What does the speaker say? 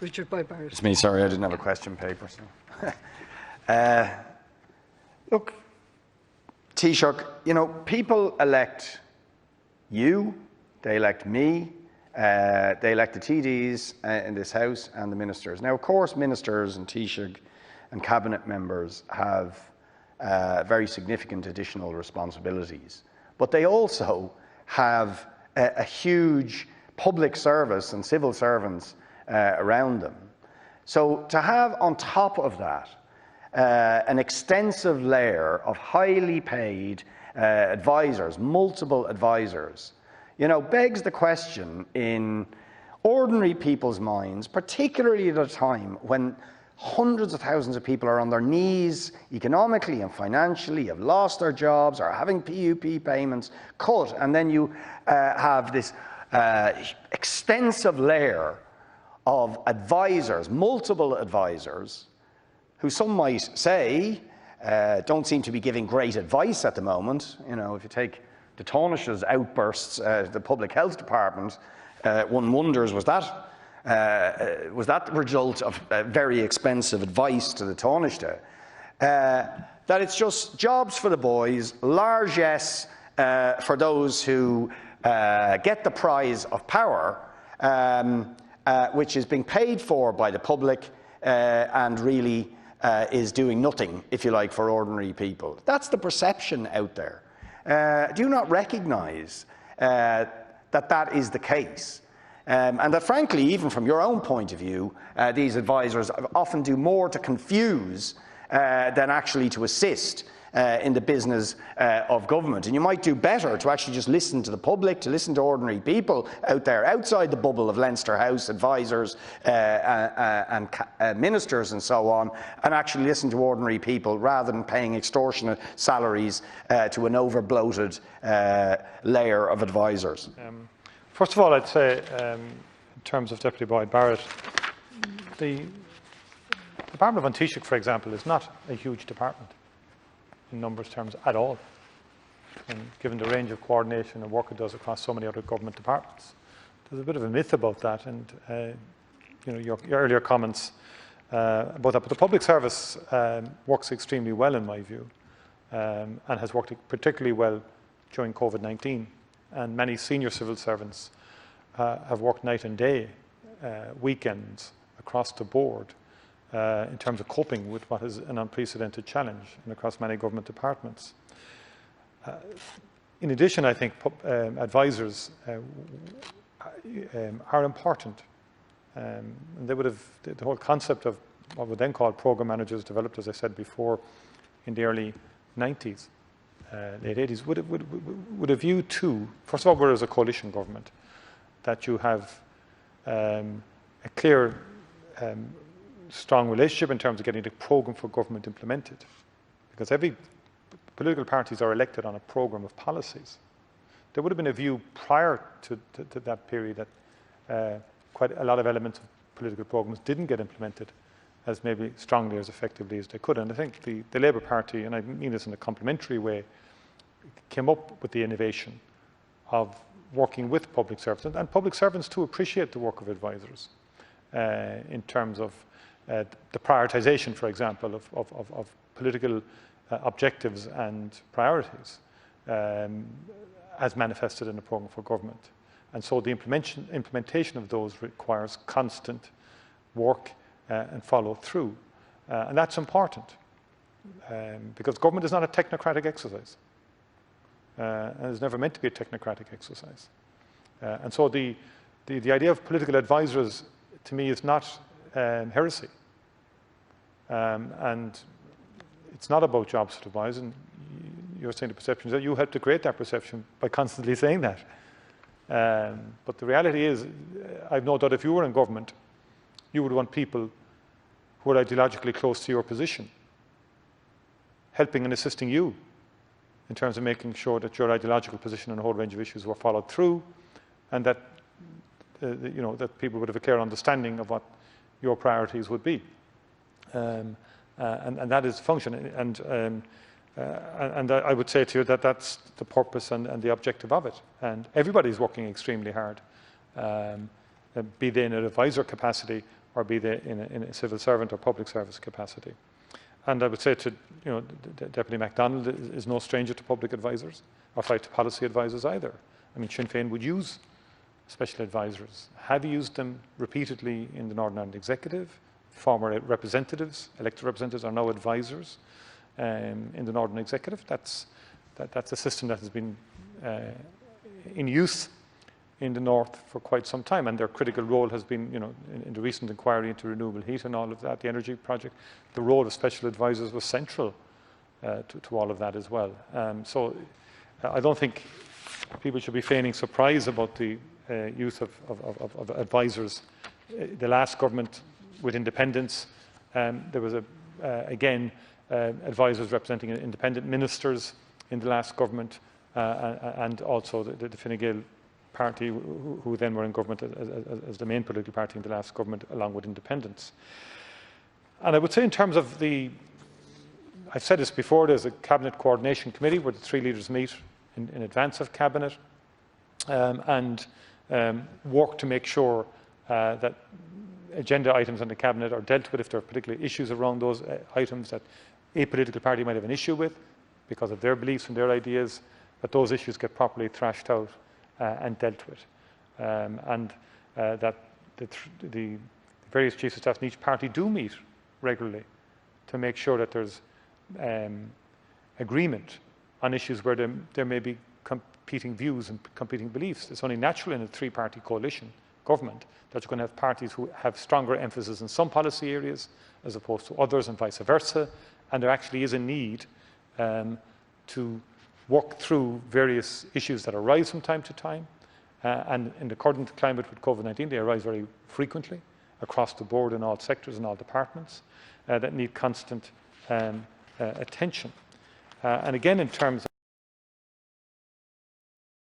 Richard Boyd Barrett. It's me, sorry, I didn't have a question paper. So. Look, Taoiseach, you know, people elect you, they elect me, they elect the TDs in this House and the ministers. Now, of course, ministers and Taoiseach and cabinet members have very significant additional responsibilities, but they also have a huge public service and civil servants around them. So to have on top of that an extensive layer of highly paid advisors, multiple advisors, you know, begs the question in ordinary people's minds, particularly at a time when hundreds of thousands of people are on their knees economically and financially, have lost their jobs, are having PUP payments cut, and then you have this extensive layer of advisors, multiple advisors, who some might say don't seem to be giving great advice at the moment. You know, if you take the Taoiseach's outbursts, the Public Health Department, one wonders, was that the result of very expensive advice to the Taoiseach? That it's just jobs for the boys, largesse for those who get the prize of power, which is being paid for by the public and really is doing nothing, if you like, for ordinary people. That's the perception out there. Do you not recognise that that is the case? And that, frankly, even from your own point of view, these advisors often do more to confuse than actually to assist in the business of government. And you might do better to actually just listen to the public, to listen to ordinary people out there, outside the bubble of Leinster House advisors and ministers and so on, and actually listen to ordinary people rather than paying extortionate salaries to an over-bloated layer of advisors. First of all, I'd say, in terms of Deputy Boyd Barrett, the Department of Taoiseach, for example, is not a huge department in numbers terms at all, and given the range of coordination and work it does across so many other government departments. There's a bit of a myth about that, and you know, your earlier comments about that. But the public service works extremely well, in my view, and has worked particularly well during COVID-19. And many senior civil servants have worked night and day, weekends, across the board, in terms of coping with what is an unprecedented challenge and across many government departments. In addition, I think advisors are important. And they would have, the whole concept of what we then call program managers developed, as I said before, in the early 90s, late 80s, would have view too, first of all, we're as a coalition government, that you have a clear strong relationship in terms of getting the programme for government implemented. Because every political parties are elected on a programme of policies. There would have been a view prior to that period that quite a lot of elements of political programmes didn't get implemented as maybe strongly, as effectively as they could. And I think the Labour Party, and I mean this in a complimentary way, came up with the innovation of working with public servants. And public servants too appreciate the work of advisors in terms of the prioritisation, for example, of political objectives and priorities as manifested in the programme for government. And so the implementation of those requires constant work and follow through. And that's important because government is not a technocratic exercise. And it's never meant to be a technocratic exercise. And so the idea of political advisors, to me, is not heresy. And it's not about jobs to advise, and you're saying the perception is that you help to create that perception by constantly saying that. But the reality is, I've no doubt if you were in government, you would want people who are ideologically close to your position, helping and assisting you in terms of making sure that your ideological position on a whole range of issues were followed through, and that you know, that people would have a clear understanding of what your priorities would be, and that is the function. And I would say to you that that's the purpose and the objective of it. And everybody is working extremely hard be they in an advisor capacity or be they in a civil servant or public service capacity. And I would say to Deputy MacDonald is no stranger to public advisors, or to policy advisors either. I mean, Sinn Féin would use special advisors, have used them repeatedly in the Northern Ireland Executive. Former representatives, elected representatives, are now advisors in the Northern Executive. That's a system that has been in use in the North for quite some time, and their critical role has been, in the recent inquiry into renewable heat and all of that, the energy project, the role of special advisors was central to all of that as well. So I don't think people should be feigning surprise about the use of advisors. The last government with independence, there was again advisors representing independent ministers in the last government, and also the Fine Gael party, who then were in government as the main political party in the last government, along with independents. And I would say in terms of I've said this before, there's a cabinet coordination committee where the three leaders meet in advance of cabinet and work to make sure that agenda items on the cabinet are dealt with if there are particular issues around those items that a political party might have an issue with because of their beliefs and their ideas, that those issues get properly thrashed out and dealt with. And that the various chiefs of staff in each party do meet regularly to make sure that there's agreement on issues where there may be competing views and competing beliefs. It's only natural in a three-party coalition government that you're going to have parties who have stronger emphasis in some policy areas as opposed to others, and vice versa. And there actually is a need to work through various issues that arise from time to time. And in the current climate with COVID-19, they arise very frequently across the board in all sectors and all departments that need constant attention. And again, in terms